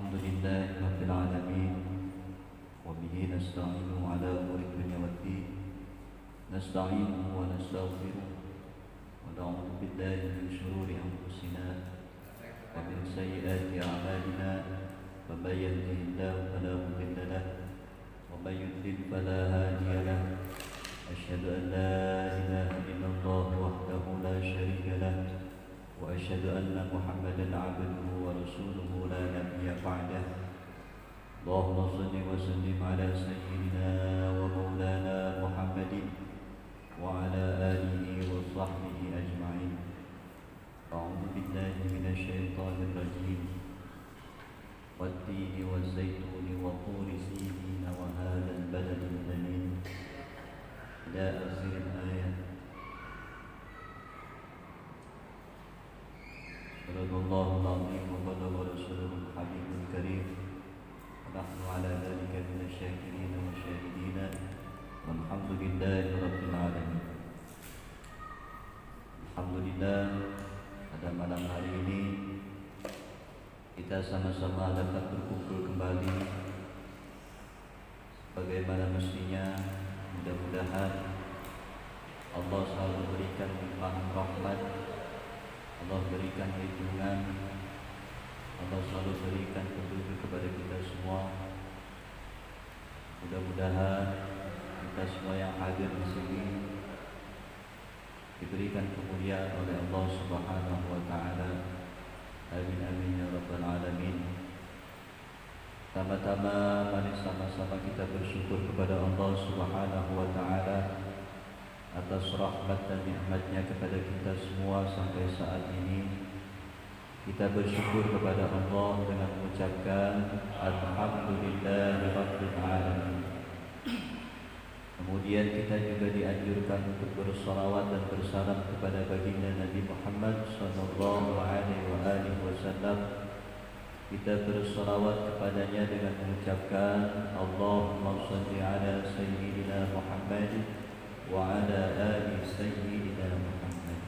الحمد لله رب العالمين وبه نستعين على أمور الدنيا والدين نستعينه ونستغفره ونعوذ بالله من شرور أنفسنا ومن سيئات أعمالنا فمن يهده الله فلا مضل له ومن يضلل فلا هادي له أشهد أن لا إله إلا الله وحده لا شريك له وأشهد أن محمدا عبده ورسوله لا نبي بعده اللهم صل وسلم على سيدنا ومولانا محمد وعلى آله وصحبه أجمعين أعوذ بالله من الشيطان الرجيم والتين والزيتون وطور سينين وهذا البلد الأمين إلى آخر الآية. صدق الله العظيم وبلغ رسوله الحبيب الكريم ونحن على ذلك من الشاكرين والشاهدين والحمد لله رب العالمين. Alhamdulillah, pada malam hari ini kita sama-sama dapat berkumpul kembali bagaimana mestinya. Mudah-mudahan Allah selalu berikan limpahan rahmat, Allah berikan lindungan, Allah selalu berikan petunjuk kepada kita semua. Mudah-mudahan kita semua yang hadir di sini diberikan kemuliaan oleh Allah Subhanahu wa taala. Amin amin ya rabbal alamin. Pertama-tama mari sama-sama kita bersyukur kepada Allah Subhanahu wa taala atas rahmat dan nikmatnya kepada kita semua sampai saat ini. Kita bersyukur kepada Allah dengan mengucapkan Alhamdulillahirabbil alamin. Kemudian kita juga dianjurkan untuk bersalawat dan bersalam kepada baginda Nabi Muhammad sallallahu alaihi wasallam. Kita bersalawat kepadanya dengan mengucapkan Allahumma shalli ala sayyidina Muhammad wa ala ali sayyidina Muhammad.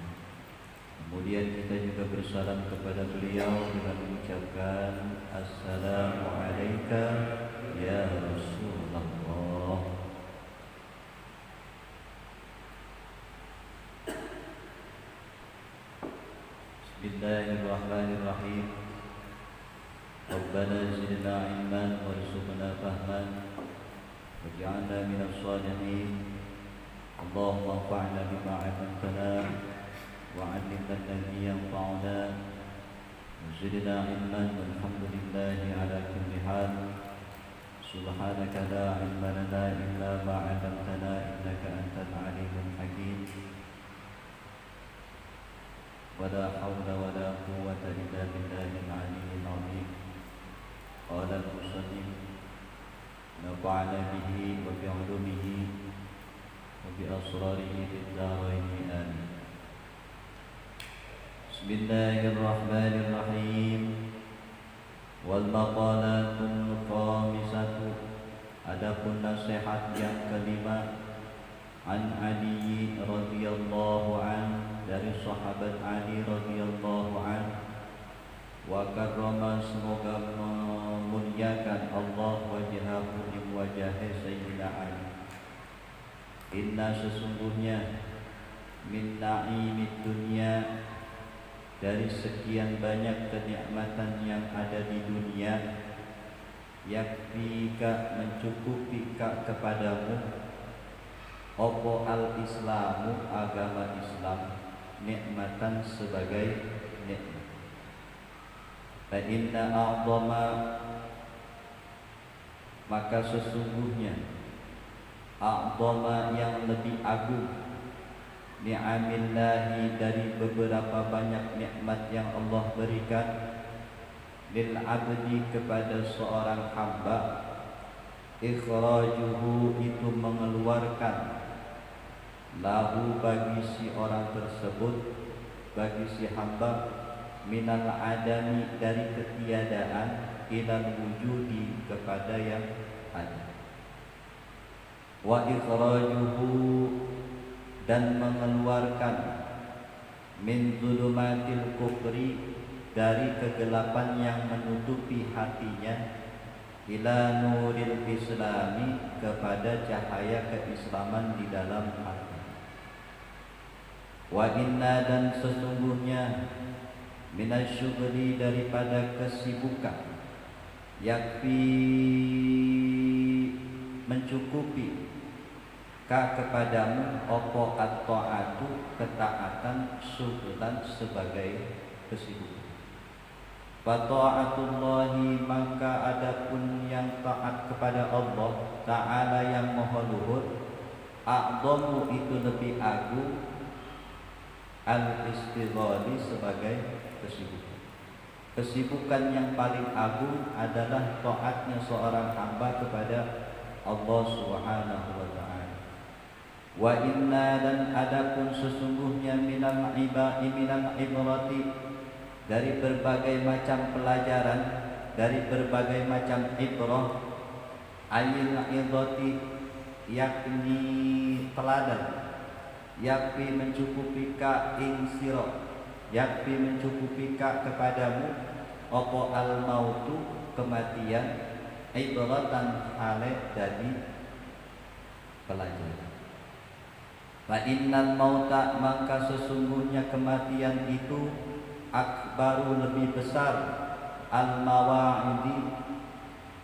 Kemudian kita juga bersalam kepada beliau dengan mengucapkan Assalamu alayka ya Rasulullah. Bismillahirrahmanirrahim. ربنا زدنا علما وارزقنا فهما واجعلنا من الصالحين اللهم انفعنا بما علمتنا وعلمنا الذي ينفعنا وزدنا علما والحمد لله على كل حال سبحانك لا علم لنا إلا ما علمتنا إنك أنت العليم الحكيم ولا حول ولا قوة إلا بالله العلي العظيم. قال المصنف نفعنا به وبعلومه وبأسراره في الدارين آمين. بسم الله الرحمن الرحيم. والمقالات الخامسة. Adapun nasihat yang kelima, an Ali radhiyallahu an, dari sahabat Ali radhiyallahu an, wa karrama, semoga memuliakan Allah wajhahu di wajah Sayyidina Ali. Inna, sesungguhnya, min na'imid dunya, dari sekian banyak kenikmatan yang ada di dunia, yakfika, mencukupi ka kepadamu, opo al-islamu, agama Islam, nikmatan sebagai nikmat. Fa inna a'zama, maka sesungguhnya, a'zama, yang lebih agung, ni'amillahi, dari beberapa banyak nikmat yang Allah berikan, lil abdi, kepada seorang hamba, ikhrajuhu, itu mengeluarkan, lahu, bagi si orang tersebut, bagi si hamba, minal adami, dari ketiadaan, ilal wujudi, kepada yang ada. Wa ikhrajuhu, dan mengeluarkan, min zulumatil kufri, dari kegelapan yang menutupi hatinya ila nuril islami, kepada cahaya keislaman di dalam hati. Wa inna, dan sesungguhnya, minasyughli, daripada kesibukan, yakfi, mencukupi, ka kepadamu, opo at-ta'atu, ketaatan, syughlan, sebagai kesibukan. Wa ta'atullahi, maka adapun yang taat kepada Allah Ta'ala yang maha luhur, a'dhamu, itu lebih agung, al-istighali, sebagai kesibukan. Kesibukan yang paling agung adalah taatnya seorang hamba kepada Allah Subhanahu wa ta'ala. Wa inna, dan adapun sesungguhnya, minal ibrati, dari berbagai macam pelajaran, dari berbagai macam ibrah, ayil ibrati, yakni teladan, yakfi, mencukupi ka ing sira, yakfi, mencukupi ka kepadamu, opo al mautu, kematian, ibratan, hale dadi pelajaran. Fa innal mauta, maka sesungguhnya kematian itu, akbaru, lebih besar, al mawa'idi,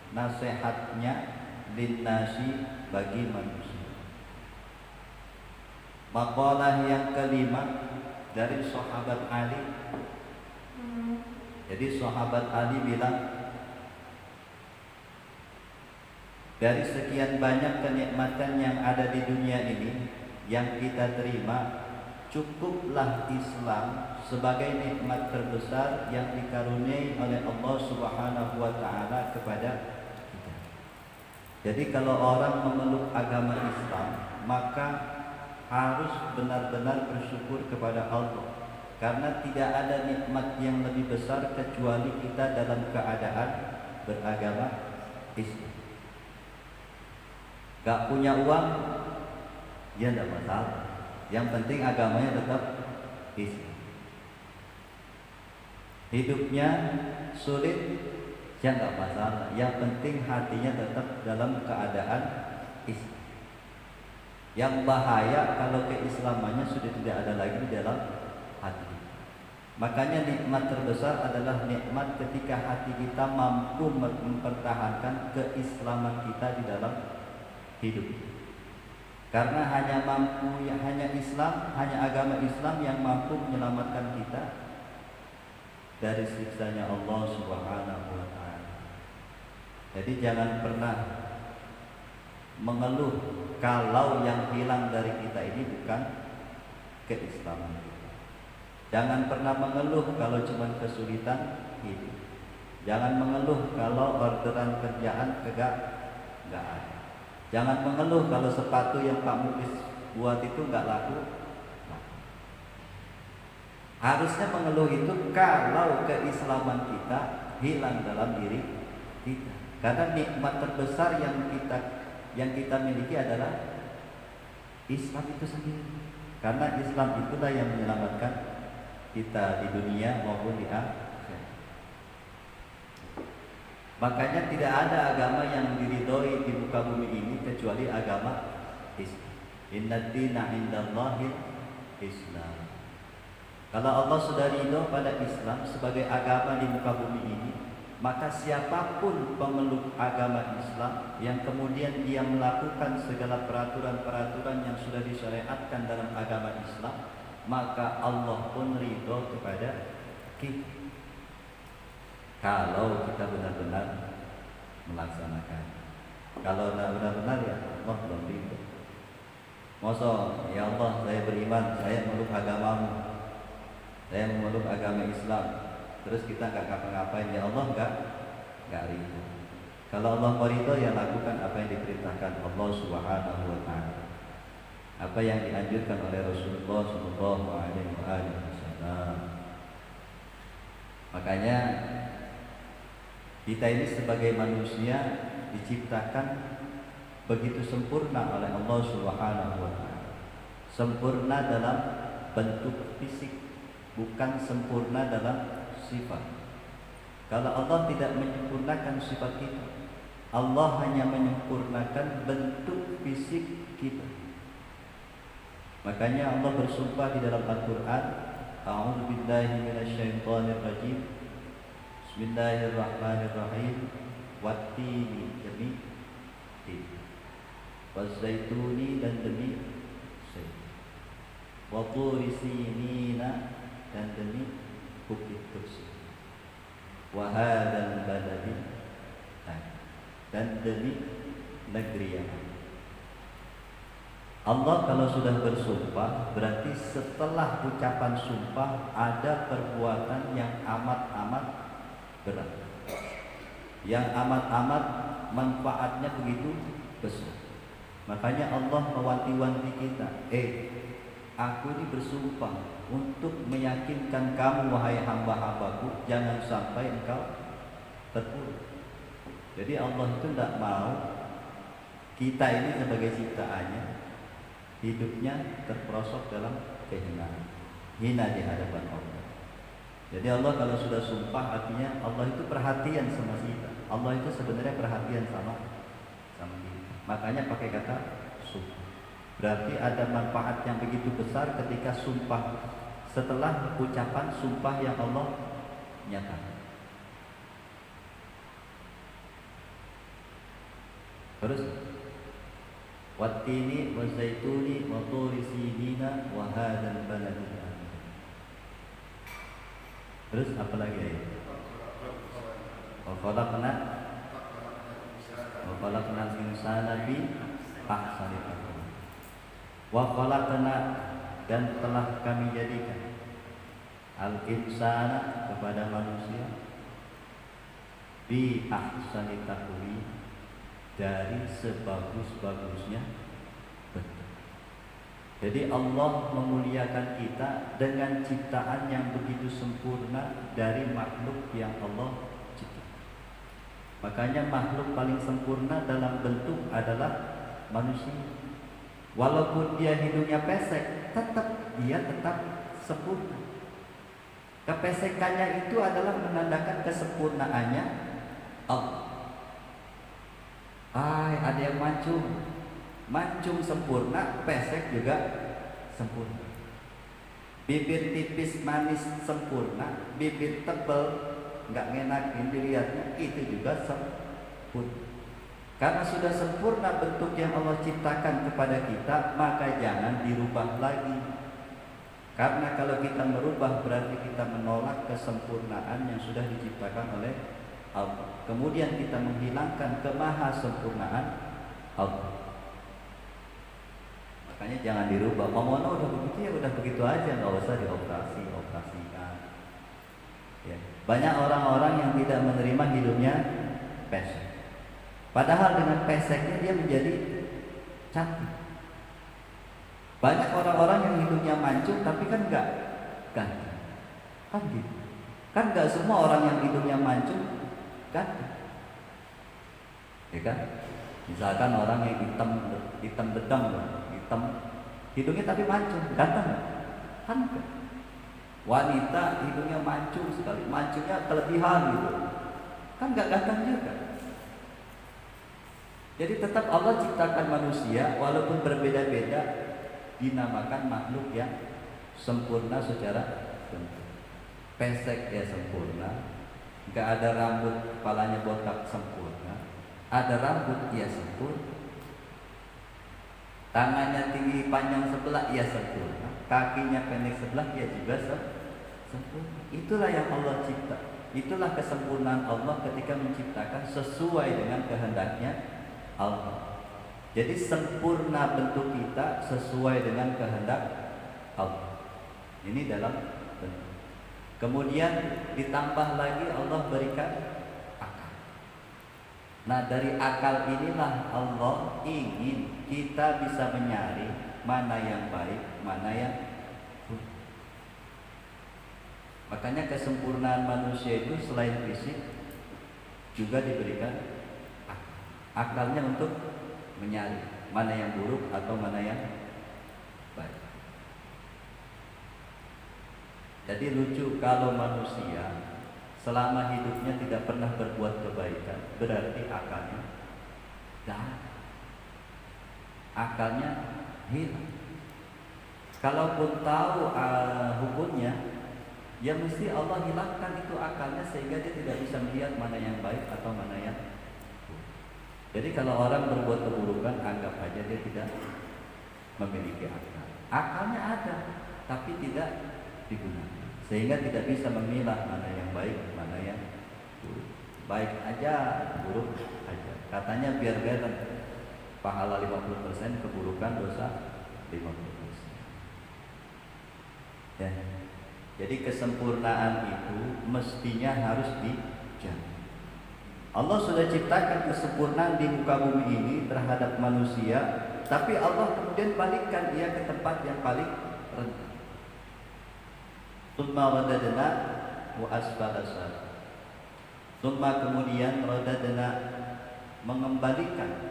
nasihatnya, linnasi, bagi manusia. Maqalah yang kelima dari sahabat Ali. Jadi sahabat Ali bilang, dari sekian banyak kenikmatan yang ada di dunia ini yang kita terima, cukuplah Islam sebagai nikmat terbesar yang dikaruniai oleh Allah Subhanahu wa ta'ala kepada kita. Jadi kalau orang memeluk agama Islam, maka harus benar-benar bersyukur kepada Allah, karena tidak ada nikmat yang lebih besar kecuali kita dalam keadaan beragama Islam. Gak punya uang, ya tidak masalah. Yang penting agamanya tetap Islam. Hidupnya sulit, ya nggak masalah. Yang penting hatinya tetap dalam keadaan Islam. Yang bahaya kalau keislamannya sudah tidak ada lagi di dalam hati. Makanya nikmat terbesar adalah nikmat ketika hati kita mampu mempertahankan keislaman kita di dalam hidup. Karena hanya Islam, hanya agama Islam yang mampu menyelamatkan kita dari siksanya Allah Subhanahu wa ta'ala. Jadi jangan pernah mengeluh kalau yang hilang dari kita ini bukan keislaman kita. Jangan pernah mengeluh kalau cuma kesulitan hidup. Jangan mengeluh kalau orderan kerjaan enggak ada. Jangan mengeluh kalau sepatu yang Pak Muklis buat itu enggak laku. Harusnya mengeluh itu kalau keislaman kita hilang dalam diri kita. Karena nikmat terbesar yang kita miliki adalah Islam itu sendiri. Karena Islam itulah yang menyelamatkan kita di dunia maupun di akhirat. Makanya tidak ada agama yang diridhoi di muka bumi ini kecuali agama Islam. Inna dina indallahil Islam. Kalau Allah sudah ridho pada Islam sebagai agama di muka bumi ini, maka siapapun pemeluk agama Islam yang kemudian dia melakukan segala peraturan-peraturan yang sudah disyariatkan dalam agama Islam, maka Allah pun ridho kepada kita. Kalau kita benar-benar melaksanakan. Kalau tidak benar-benar, ya Allah belum ridho. Masa ya Allah, saya beriman, saya meluk agamamu, saya memeluk agama Islam, terus kita nggak ngapa-ngapain, ya Allah nggak ridho. Kalau Allah meridho, ya lakukan apa yang diperintahkan Allah Subhanahu wa ta'ala, apa yang dianjurkan oleh Rasulullah Sallallahu Alaihi Wasallam. Makanya kita ini sebagai manusia diciptakan begitu sempurna oleh Allah Subhanahu wa ta'ala. Sempurna dalam bentuk fisik, bukan sempurna dalam sifat. Kalau Allah tidak menyempurnakan sifat kita, Allah hanya menyempurnakan bentuk fisik kita. Makanya Allah bersumpah di dalam Al-Quran, A'udzu billahi minasyaitonir rajim. Bismillahirrahmanirrahim. Wattini demi tin, wazaituni dan demi zaitun, wa turi sinina dan demi bukit Tursi, wa hadzal baladi dan demi negeri yang Allah kalau sudah bersumpah berarti setelah ucapan sumpah ada perbuatan yang amat-amat berat, yang amat-amat manfaatnya begitu besar. Makanya Allah mewanti-wanti kita, aku ini bersumpah untuk meyakinkan kamu wahai hamba-hambaku, jangan sampai engkau terpuruk. Jadi Allah itu tidak mau kita ini sebagai ciptaannya hidupnya terperosok dalam kehinaan, hina di hadapan Allah. Jadi Allah kalau sudah sumpah artinya Allah itu perhatian sama kita. Allah itu sebenarnya perhatian sama kita. Makanya pakai kata sumpah. Berarti ada manfaat yang begitu besar ketika sumpah, setelah ucapan sumpah yang Allah nyatakan. Terus wattini wazaituni wa turi sinina wa hadzal baladil amin. Terus apa lagi ya? Wa khalaqna insana bi ahsani taqwim. Wa khalaqna dan telah kami jadikan al-insana kepada manusia bi ahsani taqwim, dari sebagus-bagusnya bentuk. Jadi Allah memuliakan kita dengan ciptaan yang begitu sempurna dari makhluk yang Allah ciptakan. Makanya makhluk paling sempurna dalam bentuk adalah manusia. Walaupun dia hidungnya pesek, dia tetap sempurna. Kepesekannya itu adalah menandakan kesempurnaannya Allah. Ada yang mancung sempurna, pesek juga sempurna. Bibir tipis manis sempurna, bibir tebal nggak ngenakin dilihatnya, itu juga sempurna. Karena sudah sempurna bentuk yang Allah ciptakan kepada kita, maka jangan dirubah lagi. Karena kalau kita merubah berarti kita menolak kesempurnaan yang sudah diciptakan oleh Allah. Kemudian kita menghilangkan kemahasempurnaan Allah. Makanya jangan dirubah. Momono udah begitu ya udah begitu aja, nggak usah dioperasikan. Ya. Banyak orang-orang yang tidak menerima hidupnya pesek. Padahal dengan peseknya dia menjadi cantik. Banyak orang-orang yang hidupnya mancung tapi kan enggak ganteng. Kan gitu. Kan enggak semua orang yang hidupnya mancung ganteng. Ya kan? Misalkan orang yang hitam bedang, hitam hidungnya tapi mancung, ganteng enggak? Kan enggak. Wanita hidungnya mancung sekali, mancungnya kelebihan gitu. Kan enggak ganteng juga. Jadi tetap Allah ciptakan manusia walaupun berbeda-beda, dinamakan makhluk yang sempurna secara bentuk. Pesek ya sempurna, nggak ada rambut, kepalanya botak sempurna, ada rambut ya sempurna, tangannya tinggi panjang sebelah ya sempurna, kakinya pendek sebelah ya juga sempurna. Itulah yang Allah cipta, itulah kesempurnaan Allah ketika menciptakan sesuai dengan kehendaknya Allah. Jadi sempurna bentuk kita sesuai dengan kehendak Allah. Ini dalam bentuk. Kemudian ditambah lagi Allah berikan akal. Nah dari akal inilah Allah ingin kita bisa menyaring mana yang baik, mana yang buruk. Makanya kesempurnaan manusia itu selain fisik juga diberikan akalnya untuk menyaring mana yang buruk atau mana yang baik. Jadi lucu kalau manusia selama hidupnya tidak pernah berbuat kebaikan, berarti akalnya dah, akalnya hilang. Kalaupun tahu hukumnya, ya mesti Allah hilangkan itu akalnya sehingga dia tidak bisa melihat mana yang baik atau mana yang buruk. Jadi kalau orang berbuat keburukan, anggap aja dia tidak memiliki akal. Akalnya ada, tapi tidak digunakan, sehingga tidak bisa memilah mana yang baik, mana yang buruk. Baik aja, buruk aja. Katanya biar better, pahala 50%, keburukan dosa 50%. Ya. Jadi kesempurnaan itu mestinya harus dijaga. Allah sudah ciptakan kesempurnaan di muka bumi ini terhadap manusia, tapi Allah kemudian balikkan dia ke tempat yang paling rendah. Tsumma radadna wa asfala safilin. Tsumma kemudian radadna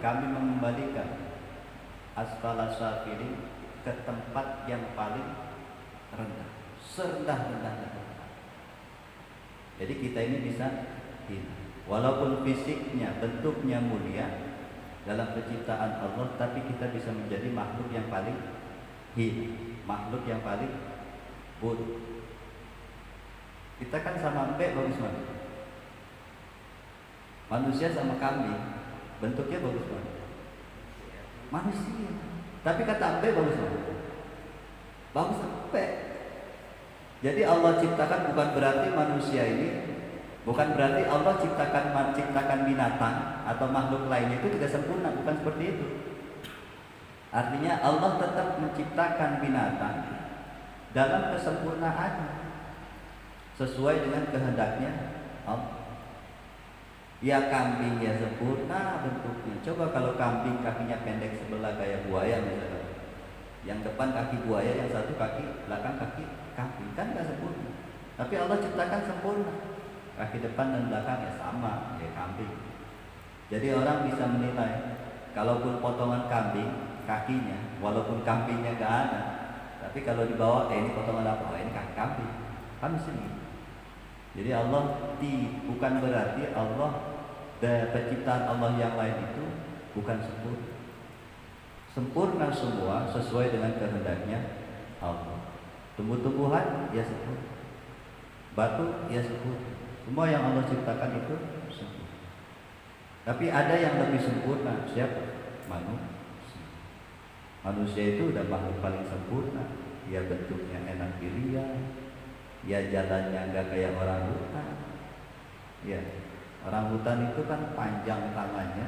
kami mengembalikan asfala safilin ke tempat yang paling rendah, serendah-rendahnya. Jadi kita ini bisa hina, walaupun fisiknya, bentuknya mulia dalam penciptaan Allah, tapi kita bisa menjadi makhluk yang paling hina, makhluk yang paling buruk. Kita kan sama empek bagus banget. Manusia sama kambing bentuknya bagus banget. Manusia, tapi kata empek bagus banget. Bagus empek. Jadi Allah ciptakan bukan berarti manusia ini, bukan berarti Allah ciptakan binatang atau makhluk lainnya itu tidak sempurna, bukan seperti itu. Artinya Allah tetap menciptakan binatang dalam kesempurnaannya, sesuai dengan kehendaknya Allah. Ya kambing ya sempurna bentuknya. Coba kalau kambing kakinya pendek sebelah kayak buaya misalnya, yang depan kaki buaya, yang satu kaki belakang kaki kambing, kan gak sempurna. Tapi Allah ciptakan sempurna, kaki depan dan belakang ya sama kayak kambing. Jadi orang bisa menilai, kalaupun potongan kambing kakinya, walaupun kambingnya gak ada, tapi kalau dibawa, ini potongan apa? Oh, ini kaki kambing, kan mesti gitu. Jadi Allah bukan berarti Allah dan penciptaan Allah yang lain itu bukan sempurna. Sempurna semua sesuai dengan kehendaknya Allah. Tumbuh-tumbuhan ya sempurna, batu ya sempurna. Semua yang Allah ciptakan itu sempurna. Tapi ada yang lebih sempurna. Siapa? Manusia. Manusia itu udah makhluk paling sempurna. Ya bentuknya enak dilihat, ya jalannya enggak kayak orang hutan. Ya, orang hutan itu kan panjang tangannya,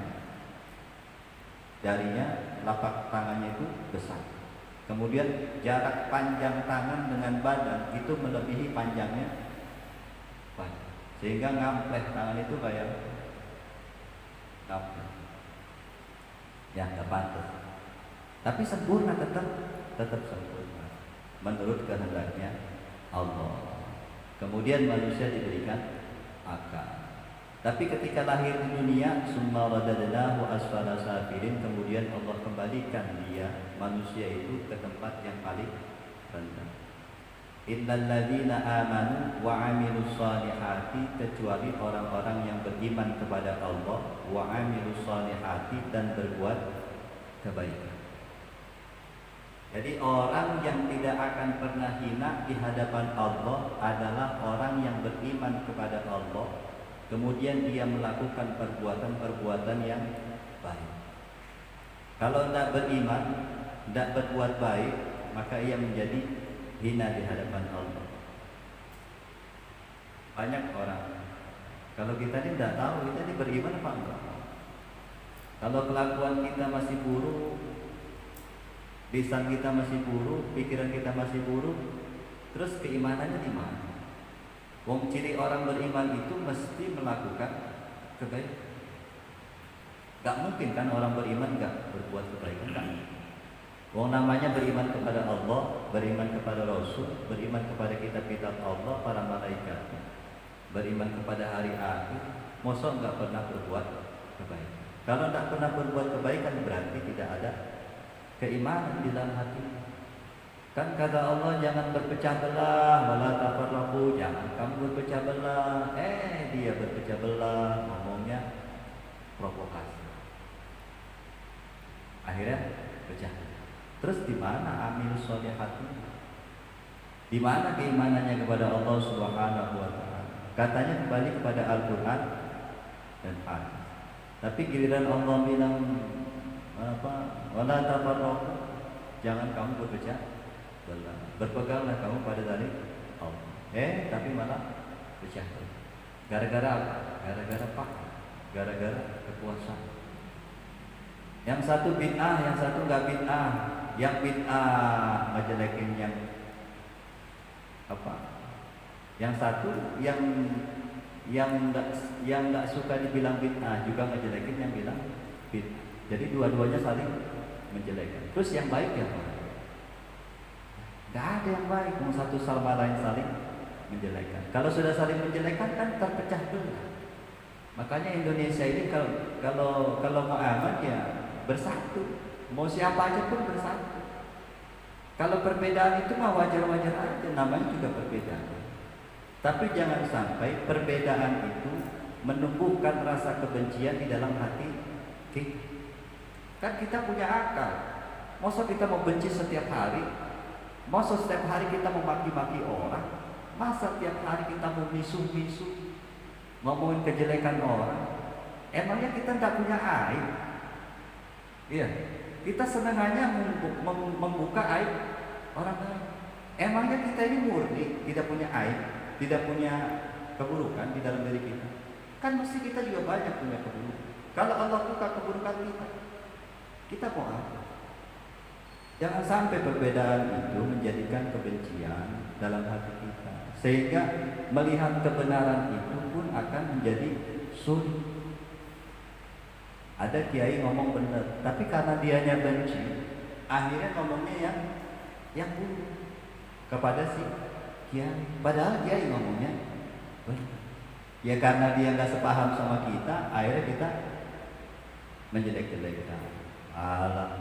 jarinya, lapak tangannya itu besar. Kemudian jarak panjang tangan dengan badan itu melebihi panjangnya badan, sehingga ngampleh tangan itu kayak ngampleh. Ya nggak pantas. Tapi sempurna, tetap sempurna menurut kehendaknya Allah. Kemudian manusia diberikan akal. Tapi ketika lahir di dunia, summa radadnahu asfala safilin, kemudian Allah kembalikan dia, manusia itu, ke tempat yang paling rendah. Innal ladzina amanu wa 'amilus shalihati, kecuali orang-orang yang beriman kepada Allah, wa 'amilus shalihati, dan berbuat kebaikan. Jadi orang yang tidak akan pernah hina di hadapan Allah adalah orang yang beriman kepada Allah, kemudian dia melakukan perbuatan-perbuatan yang baik. Kalau tidak beriman, tidak berbuat baik, maka ia menjadi hina di hadapan Allah. Banyak orang, kalau kita ini tidak tahu kita ini beriman apa enggak. Kalau kelakuan kita masih buruk, lisan kita masih buruk, pikiran kita masih buruk, terus keimanannya di mana? Wong ciri orang beriman itu mesti melakukan kebaikan. Gak mungkin kan orang beriman gak berbuat kebaikan kan? Wong namanya beriman kepada Allah, beriman kepada Rasul, beriman kepada kitab-kitab Allah, para malaikat, beriman kepada hari akhir, mosok gak pernah berbuat kebaikan. Kalau gak pernah berbuat kebaikan berarti tidak ada keimanan di dalam hati. Kan kata Allah jangan berpecah belah, wala tafarraqu, jangan kamu berpecah belah. Dia berpecah belah, ngomongnya provokasi. Akhirnya pecah. Terus di mana amil sholihati? Di mana keimanannya kepada Allah Subhanahu wa taala? Katanya kembali kepada Al-Qur'an dan hadis. Tapi giliran Allah bilang apa? Wala tafarraqu, jangan kamu berpecah belah. Berpeganglah kamu pada dalil Allah. Tapi malah pecah belah. Gara-gara apa? Gara-gara paham, gara-gara kekuasaan. Yang satu bid'ah, yang satu enggak bid'ah. Yang bid'ah ngejelekin yang apa? Yang satu yang enggak suka dibilang bid'ah juga ngejelekin yang bilang bid'ah. Jadi dua-duanya saling menjelekkan. Terus yang baik ya Pak? Enggak ada yang baik, satu sama lain saling menjelekkan. Kalau sudah saling menjelekkan kan terpecah belah. Makanya Indonesia ini kalau mau aman ya bersatu. Mau siapa aja pun bersatu. Kalau perbedaan itu mah wajar-wajar aja, namanya juga perbedaan. Tapi jangan sampai perbedaan itu menumbuhkan rasa kebencian di dalam hati kita. Kan kita punya akal. Masa kita mau benci setiap hari? Masa setiap hari kita mau maki-maki orang? Masa setiap hari kita mau misuh-misuh, ngomongin kejelekan orang? Emangnya kita tidak punya aib? Iya. Kita senangannya membuka aib orang lain. Emangnya kita ini murni, tidak punya aib, tidak punya keburukan di dalam diri kita? Kan mesti kita juga banyak punya keburukan. Kalau Allah buka keburukan kita mau apa? Jangan sampai perbedaan itu menjadikan kebencian dalam hati kita, sehingga melihat kebenaran itu pun akan menjadi sulit. Ada kiai ngomong benar, tapi karena dianya benci, akhirnya ngomongnya yang buruk kepada si kiai. Padahal kiai ngomongnya benar. Ya karena dia nggak sepaham sama kita, akhirnya kita menjelek-jelekkan. Alah,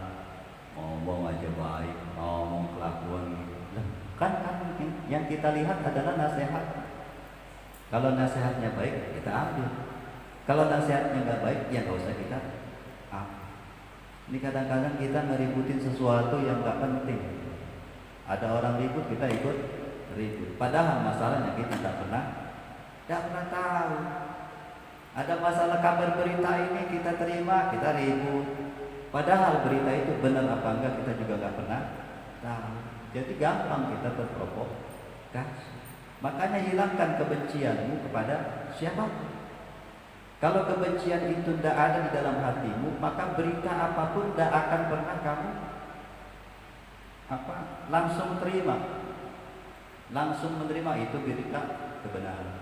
ngomong aja baik, ngomong kelakuan gitu. Kan yang kita lihat adalah nasihat. Kalau nasihatnya baik, kita ambil. Kalau nasihatnya nggak baik, ya nggak usah kita ambil. Ini kadang-kadang kita ngeributin sesuatu yang nggak penting. Ada orang ribut, kita ikut ribut. Padahal masalahnya kita nggak pernah tahu. Ada masalah kabar berita ini kita terima, kita ribut. Padahal berita itu benar apa enggak kita juga nggak pernah tahu. Jadi gampang kita terprovokasi. Makanya hilangkan kebencianmu kepada siapa. Kalau kebencian itu tidak ada di dalam hatimu, maka berita apapun tidak akan pernah kamu langsung terima, langsung menerima itu berita kebenaran.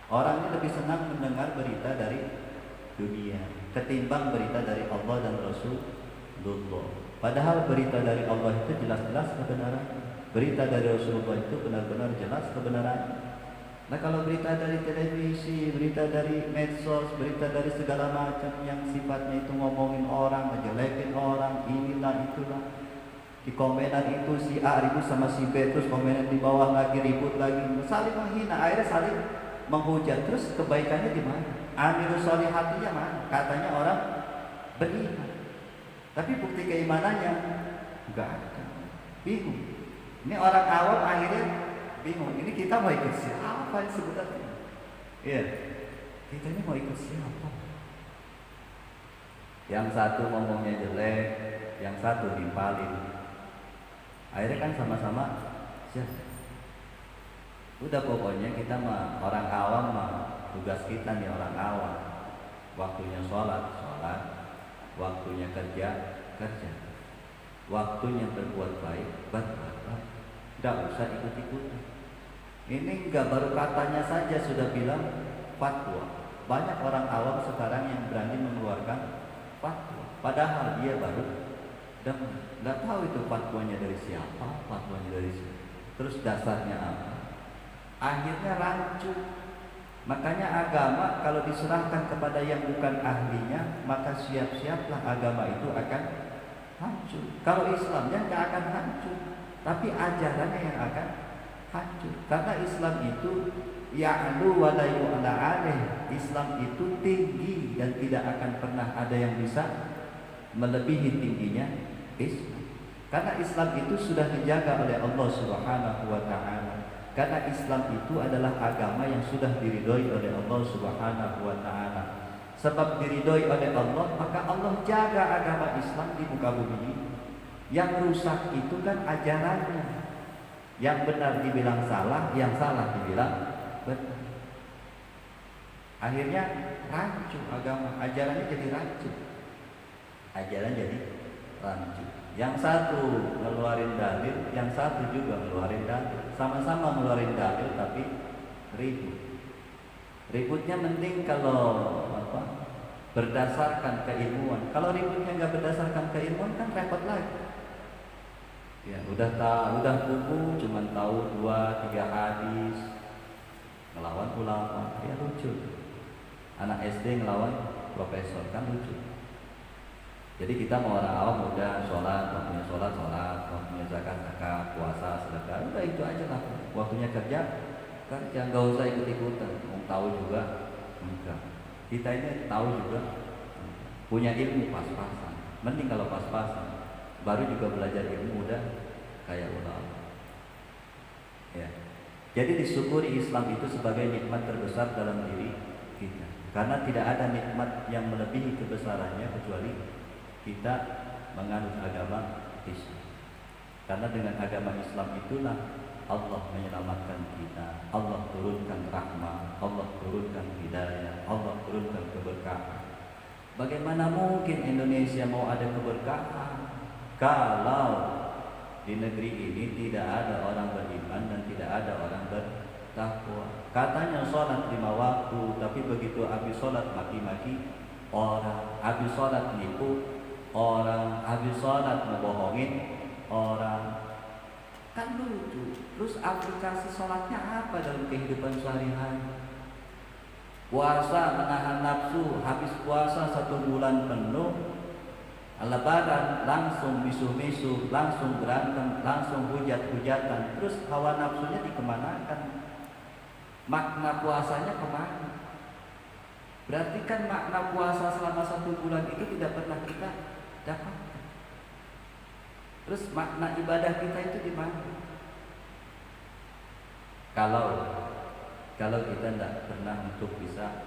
Orang ini lebih senang mendengar berita dari dunia ketimbang berita dari Allah dan Rasulullah. Padahal berita dari Allah itu jelas-jelas kebenaran. Berita dari Rasulullah itu benar-benar jelas kebenaran. Nah kalau berita dari televisi, berita dari medsos, berita dari segala macam yang sifatnya itu ngomongin orang, ngejelekin orang, inilah itulah, di komenan itu si A ribut sama si B, terus komenan di bawah lagi ribut lagi, saling menghina, akhirnya saling menghujat. Terus kebaikannya di mana? Amilus sholihatinya mana? Katanya orang beriman, tapi bukti keimanannya enggak ada. Bingung. Ini orang awam akhirnya bingung. Ini kita mau ikut siapa sebenarnya? Iya, kita ini mau ikut siapa? Yang satu ngomongnya jelek, yang satu nimpalin. Akhirnya kan sama-sama siapa? Udah pokoknya kita mah orang awam mah, tugas kita nih orang awam. Waktunya sholat, waktunya kerja. Waktunya berbuat baik, berbuat baik. Tidak usah ikut-ikutan. Ini enggak baru katanya saja sudah bilang fatwa. Banyak orang awam sekarang yang berani mengeluarkan fatwa, padahal dia baru nggak tahu itu fatwanya dari siapa, terus dasarnya apa. Akhirnya rancu. Makanya agama kalau diserahkan kepada yang bukan ahlinya, maka siap-siaplah agama itu akan hancur. Kalau Islamnya nggak akan hancur. tapi ajarannya yang akan hancur. Karena Islam itu ya'lu wa la yu'la alaih. Islam itu tinggi dan tidak akan pernah ada yang bisa melebihi tingginya Islam. Karena Islam itu sudah dijaga oleh Allah Subhanahu wa taala. Karena Islam itu adalah agama yang sudah diridhoi oleh Allah Subhanahu wa taala. Sebab diridhoi oleh Allah, maka Allah jaga agama Islam di muka bumi ini. Yang rusak itu kan ajarannya. Yang benar dibilang salah, yang salah dibilang benar. Akhirnya rancu agama, ajarannya jadi rancu. Ajaran jadi rancu. Yang satu ngeluarin dalil, yang satu juga ngeluarin dalil. Sama-sama ngeluarin dalil tapi ribut. Ributnya mending kalau berdasarkan keilmuan. Kalau ributnya nggak berdasarkan keilmuan kan repot lagi. Ya, udah kubu cuman tahu 2-3 hadis ngelawan ulama, ya lucu. Anak SD ngelawan profesor kan lucu. Jadi kita mau orang awam udah sholat, waktunya sholat, waktunya zakat, puasa, sedekah, udah itu aja lah. Waktunya kerja nggak usah ikut-ikutan. Mau tahu juga enggak. Kita ini tahu juga, punya ilmu pas-pasan. Mending kalau pas-pasan. Baru juga belajar ilmu udah kayak ulama. Ya. Jadi disyukuri Islam itu sebagai nikmat terbesar dalam diri kita. Karena tidak ada nikmat yang melebihi kebesarannya kecuali kita menganut agama Islam. Karena dengan agama Islam itulah Allah menyelamatkan kita, Allah turunkan rahmat, Allah turunkan hidayah, Allah turunkan keberkahan. Bagaimana mungkin Indonesia mau ada keberkahan kalau di negeri ini tidak ada orang beriman dan tidak ada orang bertakwa? Katanya sholat 5 waktu, tapi begitu habis sholat maki-maki orang, habis sholat nipu orang, habis sholat ngebohongin orang. Kan lucu. Terus aplikasi sholatnya apa dalam kehidupan sehari-hari? Puasa menahan nafsu, habis puasa 1 bulan penuh, Lebaran langsung misuh-misuh, langsung berantem, langsung hujat-hujatan. Terus hawa nafsunya dikemanakan? Makna puasanya kemana? Berarti kan makna puasa selama 1 bulan itu tidak pernah kita dapatkan. Terus makna ibadah kita itu di mana? Kalau kita tidak pernah untuk bisa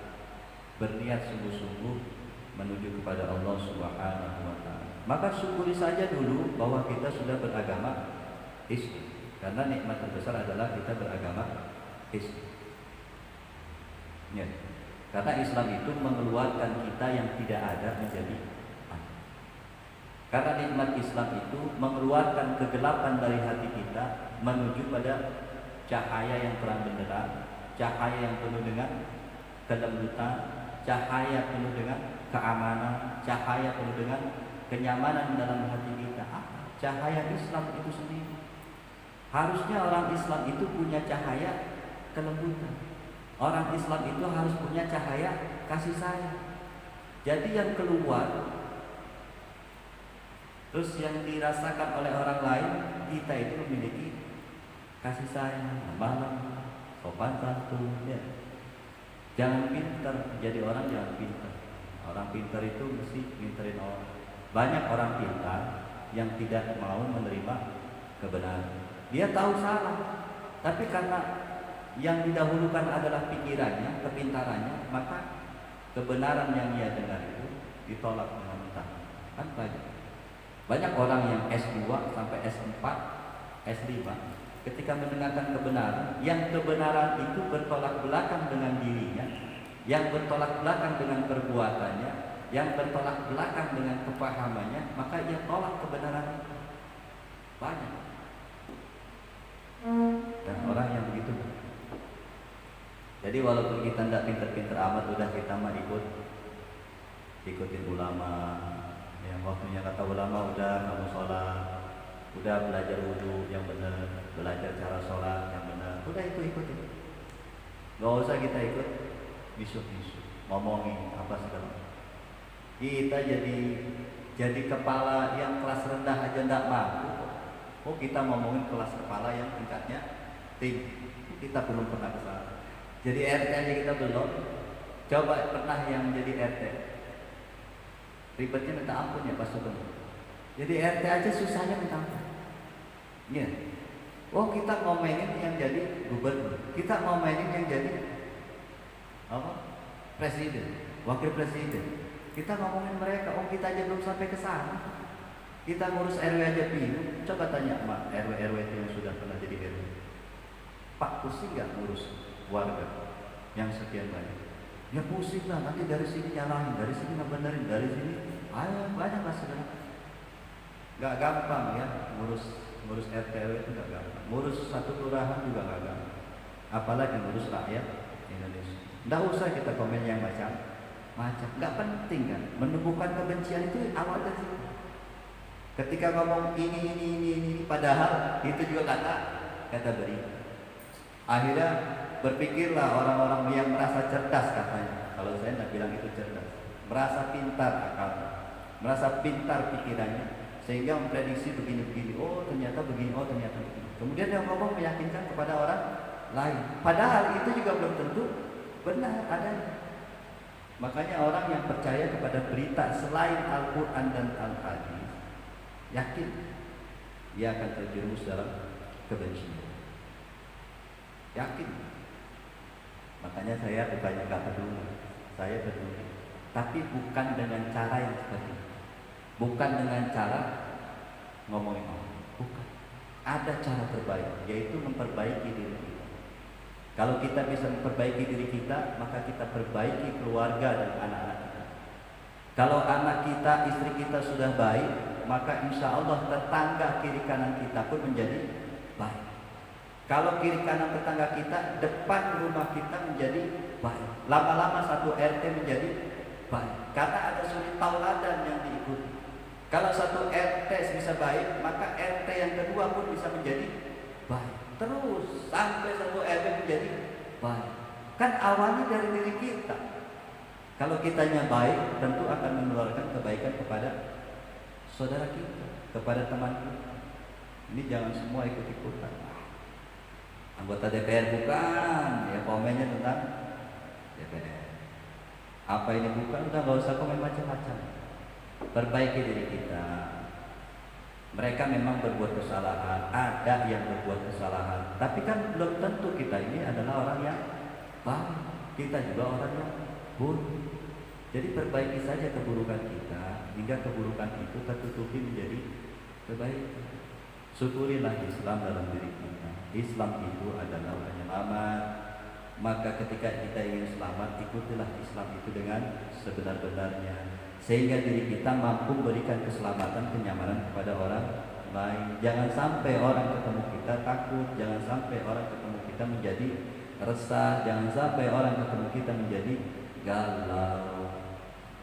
berniat sungguh-sungguh menuju kepada Allah Subhanahu wa taala, maka syukuri saja dulu bahwa kita sudah beragama Islam. Karena nikmat terbesar adalah kita beragama Islam. Ya. Karena Islam itu mengeluarkan kita yang tidak ada menjadi ada. Karena nikmat Islam itu mengeluarkan kegelapan dari hati kita menuju pada cahaya yang terang benderang, cahaya yang penuh dengan kelembutan, cahaya penuh dengan keamanan, cahaya penuh dengan kenyamanan dalam hati kita. Cahaya Islam itu sendiri. Harusnya orang Islam itu punya cahaya kelembutan. Orang Islam itu harus punya cahaya kasih sayang. Jadi yang keluar terus yang dirasakan oleh orang lain, kita itu memiliki kasih sayang, malam, sopan santun, ya. Jangan pintar, jadi orang jangan pintar. Orang pintar itu mesti pinterin orang. Banyak orang pintar yang tidak mau menerima kebenaran. Dia tahu salah, tapi karena yang didahulukan adalah pikirannya, kepintarannya, maka kebenaran yang ia dengar itu ditolak dengan mentah. Kan banyak orang yang S2 sampai S4, S5 ketika mendengarkan kebenaran, yang kebenaran itu bertolak belakang dengan dirinya, yang bertolak belakang dengan perbuatannya, yang bertolak belakang dengan kepahamannya, maka ia tolak kebenaran itu. Banyak. Dan orang yang begitu. Jadi walaupun kita tidak pinter-pinter amat, udah kita mah ikutin ulama. Yang waktunya kata ulama, udah kamu sholat, udah belajar wudhu yang benar, belajar cara sholat yang benar, udah itu ikutin. Gak usah kita ikut bisu-bisu, ngomongin apa segala. Kita jadi kepala yang kelas rendah aja tidak mampu. Oh kita ngomongin kelas kepala yang tingkatnya tinggi, kita belum pernah ke sana. Jadi RT aja kita belum. Coba pernah yang jadi RT, ribetnya minta ampun ya Pak Sugeng. Jadi RT aja susahnya minta ampun. Iya. Oh kita ngomelin yang jadi gubernur, kita ngomelin yang jadi apa? Presiden, wakil presiden. Kita ngomongin mereka, oh kita aja belum sampai ke sana. Kita ngurus RW aja bingung. Coba tanya Mak RW yang sudah pernah jadi RW. Pak pusing nggak ngurus warga yang sekian banyak? Ya pusing lah, nanti dari sini nyalahin, dari sini ngebenerin, dari sini ayo banyak lah saudara. Nggak gampang ya ngurus RT RW itu nggak gampang. Ngurus satu kelurahan juga nggak gampang. Apalagi ngurus rakyat Indonesia. Nggak usah kita komen yang macam, nggak penting kan. Menumbuhkan kebencian itu awal dari situ. Ketika ngomong ini, padahal itu juga kata berita. Akhirnya berpikirlah orang-orang yang merasa cerdas katanya. Kalau saya nggak bilang itu cerdas, merasa pintar akalnya, merasa pintar pikirannya, sehingga memprediksi begini-begini. Oh ternyata begini, oh ternyata begini. Kemudian dia ngomong meyakinkan kepada orang lain. Padahal itu juga belum tentu benar adanya. Makanya orang yang percaya kepada berita selain Al-Quran dan Al-Hadis, yakin dia akan terjerumus dalam kebencian. Yakin. Makanya saya bukannya gak peduli, saya peduli. Tapi bukan dengan cara yang seperti itu. Bukan dengan cara ngomongin orang. Bukan. Ada cara terbaik, yaitu memperbaiki diri kita. Kalau kita bisa memperbaiki diri kita, maka kita perbaiki keluarga dan anak-anak kita. Kalau anak kita, istri kita sudah baik, maka insya Allah tetangga kiri kanan kita pun menjadi baik. Kalau kiri kanan tetangga kita, depan rumah kita menjadi baik. Lama-lama satu RT menjadi baik. Karena ada suri tauladan yang diikuti. Kalau satu RT bisa baik, maka RT yang kedua pun bisa menjadi baik. Terus sampai satu RT menjadi baik. Kan awalnya dari diri kita. Kalau kitanya baik, tentu akan menularkan kebaikan kepada saudara kita, kepada teman kita. Ini jangan semua ikut-ikutan. Anggota DPR bukan, ya komennya tentang DPR. Apa ini bukan, udah gak usah komen macam-macam. Perbaiki diri kita. Mereka memang berbuat kesalahan, ada yang berbuat kesalahan, tapi kan belum tentu kita ini adalah orang yang baik. Kita juga orang yang buruk. Jadi perbaiki saja keburukan kita, hingga keburukan itu tertutupi menjadi kebaikan. Syukurilah Islam dalam diri kita. Islam itu adalah penyelamat. Maka ketika kita ingin selamat, ikutilah Islam itu dengan sebenar-benarnya, sehingga diri kita mampu memberikan keselamatan, kenyamanan kepada orang lain. Jangan sampai orang ketemu kita takut, jangan sampai orang ketemu kita menjadi resah, jangan sampai orang ketemu kita menjadi galau.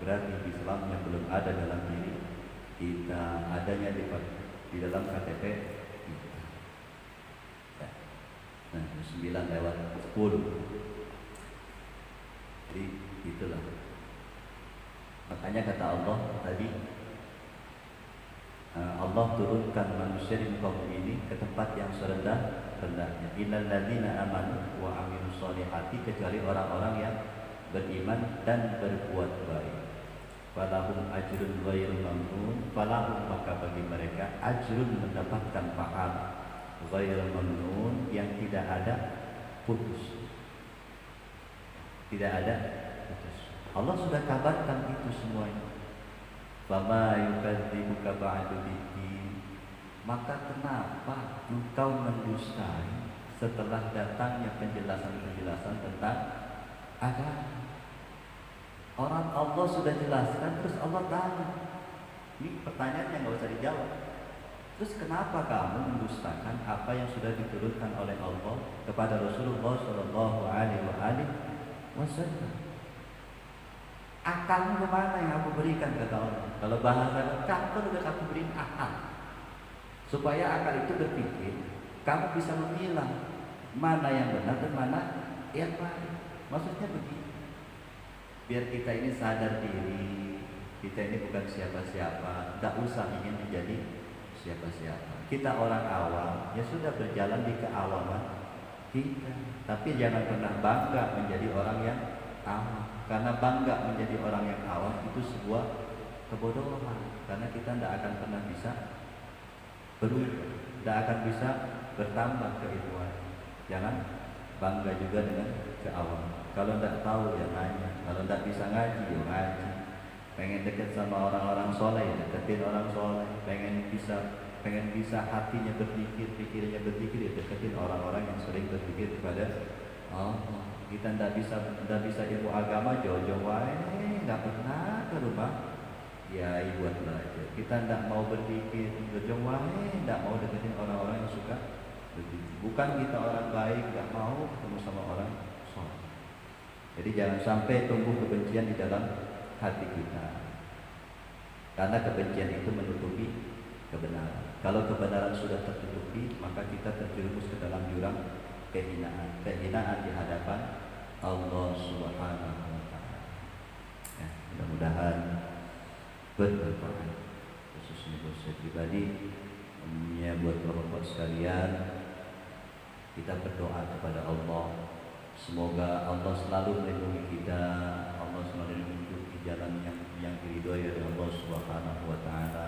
Berarti Islamnya belum ada dalam diri kita, adanya di dalam KTP kita. Nah, 9:10. Jadi itulah. Makanya kata Allah tadi, Allah turunkan manusia di muka bumi ini ke tempat yang serendah-rendahnya. Innal ladzina amanu wa amilus solihati, kecuali orang-orang yang beriman dan berbuat baik. Falahum ajrun ghairu mamnun, falahum, maka bagi mereka ajrun, mendapatkan pahala, ghairu mamnun, yang tidak ada putus. Tidak ada putus. Allah sudah kabarkan itu semuanya. Fama yukadzibuka ba'du biddin, maka kenapa engkau mendustai setelah datangnya penjelasan-penjelasan tentang agama? Orang Allah sudah jelaskan, terus Allah tanya. Ini pertanyaan yang nggak usah dijawab. Terus kenapa kamu mendustakan apa yang sudah diturunkan oleh Allah kepada Rasulullah Shallallahu Alaihi Wasallam? Akalmu kemana yang aku berikan, kata Allah? Kalau bahasa kamu udah aku beri akal, supaya akal itu berpikir, kamu bisa memilah mana yang benar dan mana yang baik. Maksudnya begini, biar kita ini sadar diri, kita ini bukan siapa-siapa, tidak usah ingin menjadi siapa-siapa. Kita orang awam, ya sudah berjalan di keawaman kita. Tapi jangan pernah bangga menjadi orang yang awam. Karena bangga menjadi orang yang awam itu sebuah kebodohan. Karena kita tidak akan pernah bisa berubah, tidak akan bisa bertambah keilmuan. Jangan bangga juga dengan keawaman. Kalau tidak tahu ya nanya, kalau tidak bisa ngaji ya ngaji. Pengen dekat sama orang-orang soleh, deketin orang soleh. Pengen bisa hatinya berpikir, pikirannya berpikir, ya deketin orang-orang yang sering berpikir kepada Allah. Kita tidak bisa ilmu agama jauh-jauh wae, nggak pernah ke rumah ya buat belajar. Kita tidak mau berpikir jauh-jauh wae, tidak mau deketin orang-orang yang suka berpikir. Bukan kita orang baik, nggak mau ketemu sama orang soleh. Jadi jangan sampai tumbuh kebencian di dalam hati kita, karena kebencian itu menutupi kebenaran. Kalau kebenaran sudah tertutupi, maka kita terjerumus ke dalam jurang kehinaan di hadapan Allah Subhanahu wa Ta'ala. Ya, mudah-mudahan bermanfaat, khususnya buat saya pribadi, umumnya buat bapak-bapak sekalian. Kita berdoa kepada Allah, semoga Allah selalu melindungi kita, Allah selalu menunjuk jalan yang diridhoi oleh Allah Subhanahu wa Ta'ala.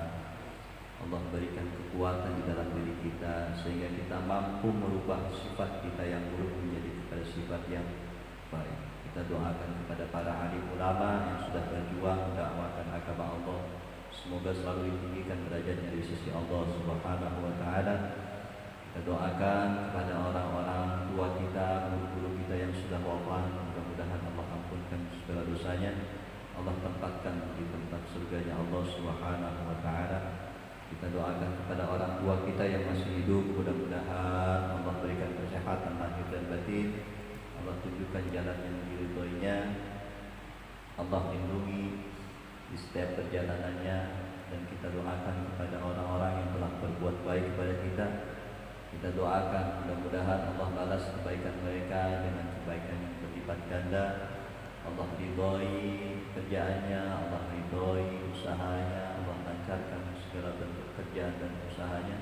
Allah berikan kekuatan di dalam diri kita sehingga kita mampu merubah sifat kita yang buruk menjadi kepada sifat yang baik. Kita doakan kepada para alim ulama yang sudah berjuang mendakwakan agama Allah, semoga selalu ditinggikan derajatnya di sisi Allah Subhanahu wa Ta'ala. Kita doakan kepada orang-orang tua kita, guru-guru kita yang sudah wafat, mudah-mudahan Allah ampunkan segala dosanya, Allah tempatkan di tempat surganya Allah Subhanahu wa Ta'ala. Kita doakan kepada orang tua kita yang masih hidup, mudah-mudahan Allah berikan kesehatan lahir dan batin, Allah tunjukkan jalan yang diridhoinya, Allah lindungi di setiap perjalanannya, dan kita doakan kepada orang-orang yang telah berbuat baik kepada kita. Kita doakan mudah-mudahan Allah balas kebaikan mereka dengan kebaikan yang berlipat ganda. Allah ridhoi kerjaannya, Allah ridhoi usahanya, Allah lancarkan segala bentuk kerjaan dan usahanya.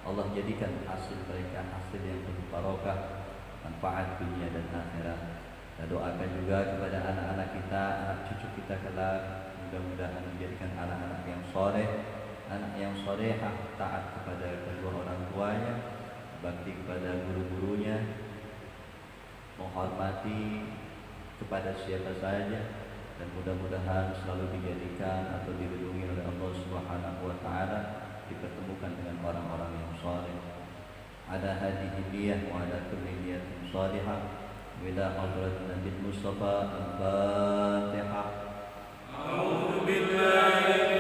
Allah jadikan hasil mereka hasil yang penuh barokah, manfaat dunia dan akhirat. Kita doakan juga kepada anak-anak kita, anak cucu kita kelak, mudah-mudahan menjadikan anak-anak yang soleh, anak yang solehah, taat kepada kedua orang tuanya, bakti kepada guru-gurunya, menghormati kepada siapa saja, dan mudah-mudahan selalu dijadikan atau dilindungi oleh Allah Subhanahu wa Ta'ala, dipertemukan dengan orang-orang yang saleh. Ada hadhihi niyah wa ada kulli niyatin salihah ila hadrat Nabi Mustafa al-Fatihah. A'udzu billahi